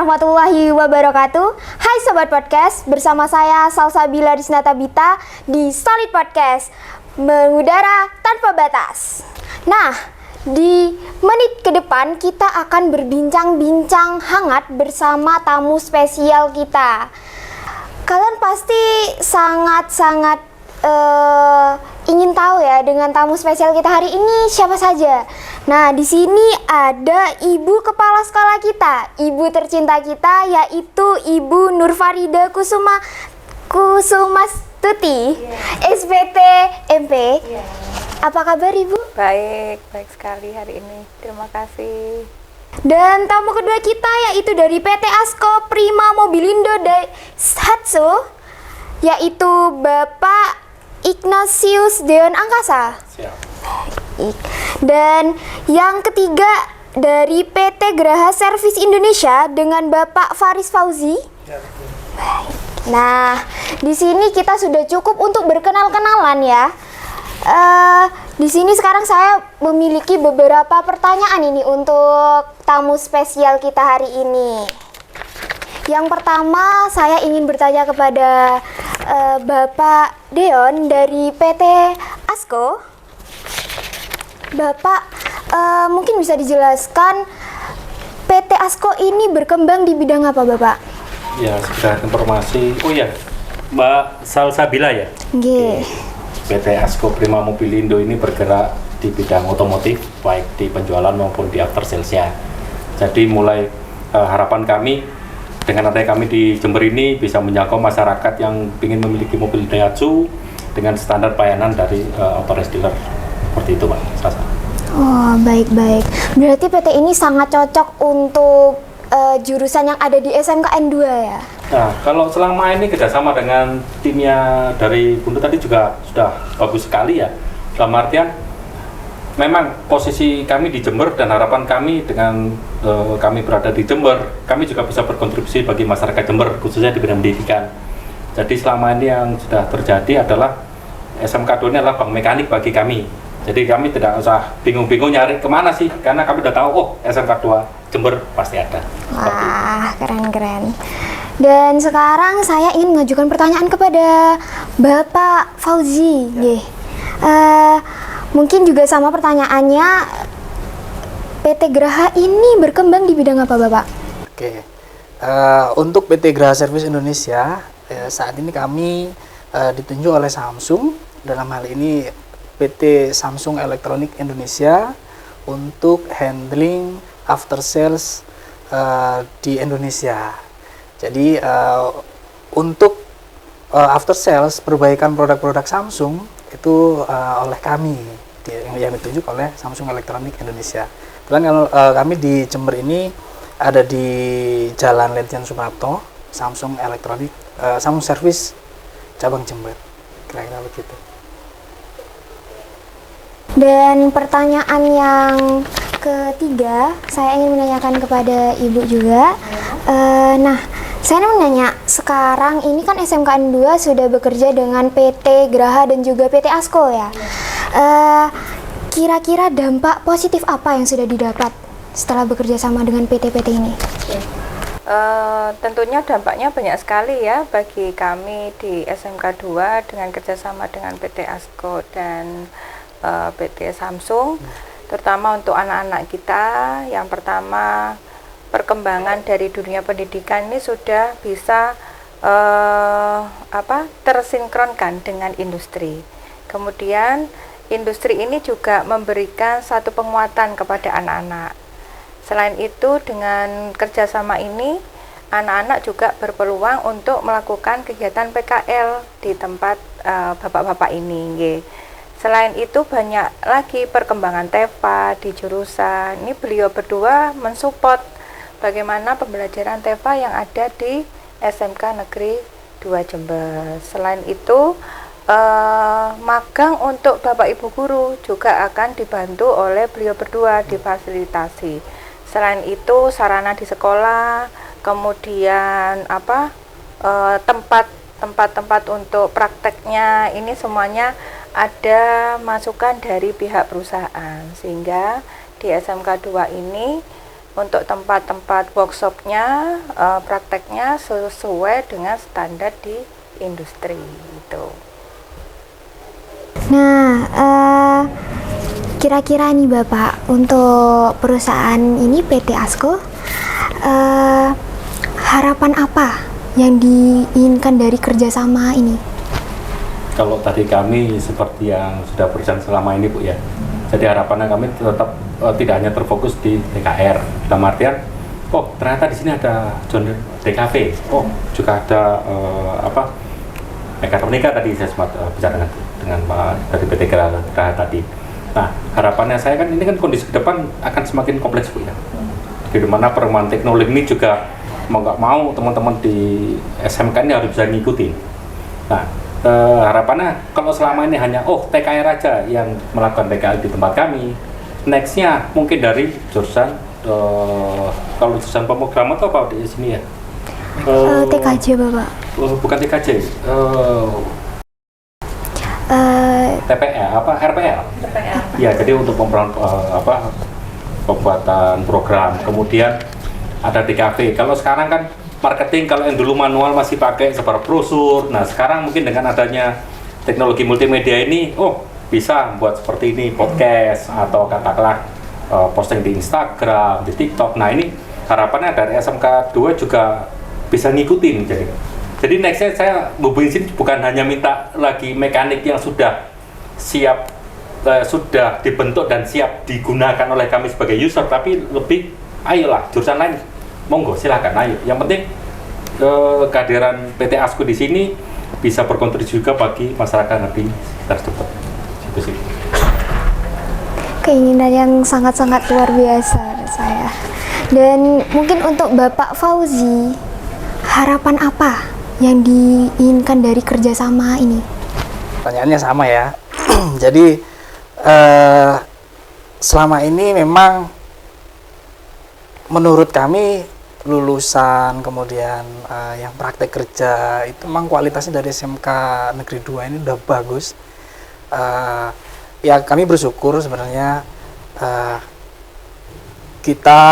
warahmatullahi wabarakatuh. Hai Sobat Podcast, bersama saya Salsabila Disnatabita di Solid Podcast, mengudara tanpa batas. Nah, di menit ke depan kita akan berbincang-bincang hangat bersama tamu spesial kita. Kalian pasti sangat-sangat ingin tahu ya dengan tamu spesial kita hari ini siapa saja. Nah, di sini ada ibu kepala sekolah kita, ibu tercinta kita, yaitu Ibu Nurfarida Kusumastuti, SPT MP. Apa kabar Ibu? Baik sekali hari ini. Terima kasih. Dan tamu kedua kita yaitu dari PT Asko Prima Mobilindo Daihatsu, yaitu Bapak Ignatius Deon Angkasa. Siap. Dan yang ketiga dari PT Graha Service Indonesia dengan Bapak Faris Fauzi. Nah, di sini kita sudah cukup untuk berkenal-kenalan ya. Di sini sekarang saya memiliki beberapa pertanyaan ini untuk tamu spesial kita hari ini. Yang pertama, saya ingin bertanya kepada Bapak Deon dari PT Asko. Bapak, mungkin bisa dijelaskan PT Asko ini berkembang di bidang apa, Bapak? Ya, sekedar informasi. Oh ya, Mbak Salsabila ya? Nggih. PT Asko Prima Mobilindo ini bergerak di bidang otomotif, baik di penjualan maupun di after sales-nya. Jadi mulai harapan kami dengan adanya kami di Jember ini bisa menjangkau masyarakat yang ingin memiliki mobil Daihatsu dengan standar pelayanan dari authorized dealer. Seperti itu, Pak Sasa. Oh, baik-baik. Berarti PT ini sangat cocok untuk jurusan yang ada di SMKN 2 ya? Nah, kalau selama ini kerjasama dengan timnya dari Bunda tadi juga sudah bagus sekali ya. Dalam artian, memang posisi kami di Jember dan harapan kami dengan kami berada di Jember, kami juga bisa berkontribusi bagi masyarakat Jember, khususnya di bidang pendidikan. Jadi selama ini yang sudah terjadi adalah SMK 2 ini adalah bank mekanik bagi kami. Jadi kami tidak usah bingung-bingung nyari kemana sih, karena kami udah tahu, oh SMK 2 Jember pasti ada. Wah, keren-keren. Dan sekarang saya ingin mengajukan pertanyaan kepada Bapak Fauzi. Nggih. Mungkin juga sama pertanyaannya, PT Graha ini berkembang di bidang apa, Bapak? Oke, untuk PT Graha Service Indonesia, saat ini kami ditunjuk oleh Samsung, dalam hal ini PT Samsung Electronic Indonesia, untuk handling after sales di Indonesia. Jadi untuk after sales, perbaikan produk-produk Samsung itu oleh kami, yang ditunjuk oleh Samsung Electronic Indonesia. Kemudian kami di Jember ini ada di Jalan Letjen Suprapto, Samsung Electronic, Samsung Service cabang Jember, kira-kira begitu. Dan pertanyaan yang ketiga, saya ingin menanyakan kepada Ibu juga. Nah, saya ingin menanya, sekarang ini kan SMKN 2 sudah bekerja dengan PT Graha dan juga PT Asko ya. Kira-kira dampak positif apa yang sudah didapat setelah bekerja sama dengan PT-PT ini? Tentunya dampaknya banyak sekali ya bagi kami di SMK 2 dengan kerjasama dengan PT Asko dan PT Samsung, terutama untuk anak-anak kita. Yang pertama, perkembangan dari dunia pendidikan ini sudah bisa tersinkronkan dengan industri. Kemudian industri ini juga memberikan satu penguatan kepada anak-anak. Selain itu, dengan kerjasama ini, anak-anak juga berpeluang untuk melakukan kegiatan PKL di tempat bapak-bapak ini. Nggih. Selain itu, banyak lagi perkembangan TEVA di jurusan. Ini beliau berdua mensupport bagaimana pembelajaran TEVA yang ada di SMK Negeri 2 Jember. Selain itu, magang untuk Bapak Ibu guru juga akan dibantu oleh beliau berdua, difasilitasi. Selain itu, sarana di sekolah, kemudian tempat-tempat untuk prakteknya, ini semuanya ada masukan dari pihak perusahaan, sehingga di SMK 2 ini untuk tempat-tempat workshopnya, prakteknya sesuai dengan standar di industri itu. Nah, kira-kira nih Bapak, untuk perusahaan ini PT ASKO, harapan apa yang diinginkan dari kerjasama ini? Kalau tadi kami seperti yang sudah berjalan selama ini Bu ya, jadi harapannya kami tetap tidak hanya terfokus di TKR, dalam artian oh ternyata di sini ada John DKV, oh juga ada mekatronika tadi saya sempat bicara dengan Pak dari PT Geraha tadi. Nah harapannya saya kan ini kan kondisi ke depan akan semakin kompleks Bu ya, di mana perkembangan teknologi ini juga mau nggak mau teman-teman di SMK ini harus bisa ngikutin. Nah harapannya kalau selama ini hanya TKR aja yang melakukan TKR di tempat kami, nextnya mungkin dari jurusan kalau jurusan pemrograman atau apa di sini ya? TKJ Bapak. Bukan TKJ, TPL RPL. Ya jadi untuk pembuatan program, kemudian ada DKV. Kalau sekarang kan marketing, kalau yang dulu manual masih pakai sebar brosur. Nah sekarang mungkin dengan adanya teknologi multimedia ini, bisa buat seperti ini, podcast atau katakanlah posting di Instagram, di TikTok. Nah ini harapannya dari SMK 2 juga bisa ngikutin. Jadi nextnya saya hubungin sini bukan hanya minta lagi mekanik yang sudah siap, sudah dibentuk dan siap digunakan oleh kami sebagai user, tapi lebih ayolah jurusan lain, monggo silakan ayo. Yang penting kehadiran PT ASKO di sini bisa berkontribusi juga bagi masyarakat di tersebut. Itu sih. Keinginan yang sangat-sangat luar biasa menurut saya. Dan mungkin untuk Bapak Fauzi, harapan apa yang diinginkan dari kerjasama ini? Pertanyaannya sama ya. Jadi selama ini memang menurut kami lulusan kemudian yang praktek kerja itu memang kualitasnya dari SMK Negeri 2 ini udah bagus. Ya kami bersyukur sebenarnya kita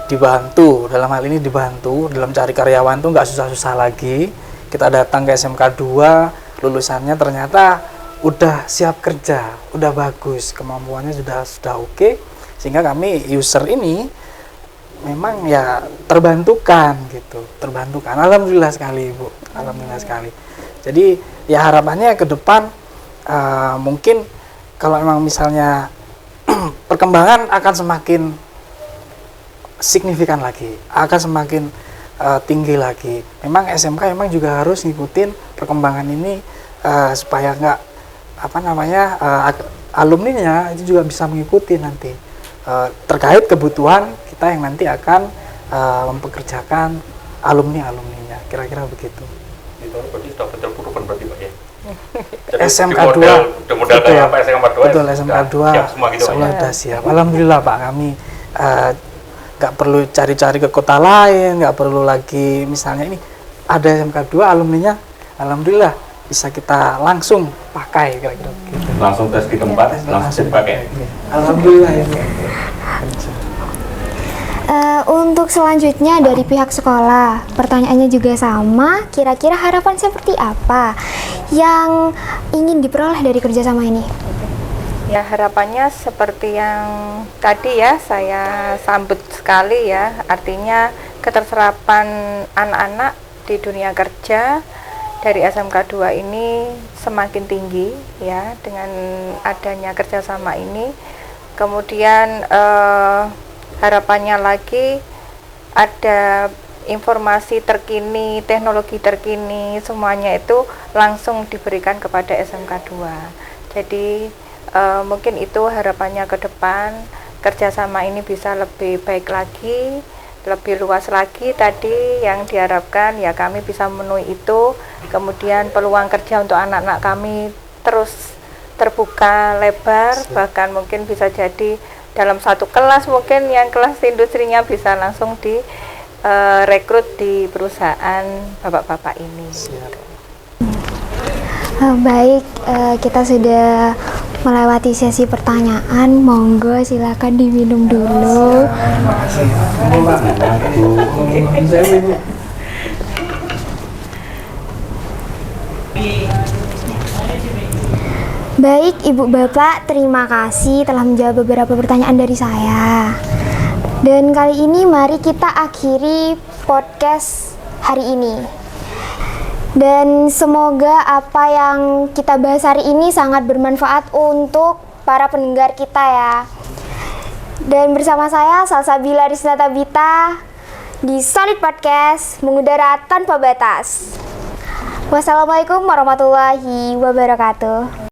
dibantu, dalam hal ini dibantu dalam cari karyawan tuh nggak susah-susah lagi. Kita datang ke SMK 2, lulusannya ternyata udah siap kerja, udah bagus, kemampuannya sudah oke, sehingga kami user ini memang ya terbantukan gitu, terbantukan. Alhamdulillah sekali Bu, alhamdulillah sekali. Jadi ya harapannya ke depan mungkin kalau memang misalnya perkembangan akan semakin signifikan lagi, akan semakin tinggi lagi. Memang SMK memang juga harus ngikutin perkembangan ini supaya nggak alumninya itu juga bisa mengikuti nanti terkait kebutuhan kita yang nanti akan mempekerjakan alumninya, kira-kira begitu. Itu berarti sudah betul proven berarti Pak ya. SMK 2 model kayak apa SMK 2 betul, SMK 2 siap semua gitu Pak ya. sudah siap. Alhamdulillah Pak, kami nggak perlu cari-cari ke kota lain, nggak perlu lagi misalnya ini ada SMK 2 alumninya, alhamdulillah bisa kita langsung pakai kira-kira begitu. Langsung tes di tempat, langsung dipakai. Alhamdulillah ya. Untuk selanjutnya dari pihak sekolah, pertanyaannya juga sama. Kira-kira harapan seperti apa yang ingin diperoleh dari kerjasama ini? Ya harapannya seperti yang tadi ya saya sambut sekali ya, artinya keterserapan anak-anak di dunia kerja dari SMK 2 ini semakin tinggi ya dengan adanya kerjasama ini. Kemudian harapannya lagi ada informasi terkini, teknologi terkini, semuanya itu langsung diberikan kepada SMK 2. Jadi mungkin itu harapannya ke depan, kerjasama ini bisa lebih baik lagi, lebih luas lagi. Tadi yang diharapkan ya kami bisa memenuhi itu. Kemudian peluang kerja untuk anak-anak kami terus terbuka lebar, bahkan mungkin bisa jadi dalam satu kelas mungkin yang kelas industrinya bisa langsung di rekrut di perusahaan bapak-bapak ini. Baik, kita sudah melewati sesi pertanyaan, monggo silakan diminum dulu. Baik, Ibu Bapak, terima kasih telah menjawab beberapa pertanyaan dari saya. Dan kali ini mari kita akhiri podcast hari ini. Dan semoga apa yang kita bahas hari ini sangat bermanfaat untuk para pendengar kita ya. Dan bersama saya Salsabila Risnatabita di Solid Podcast, mengudara tanpa batas. Wassalamualaikum warahmatullahi wabarakatuh.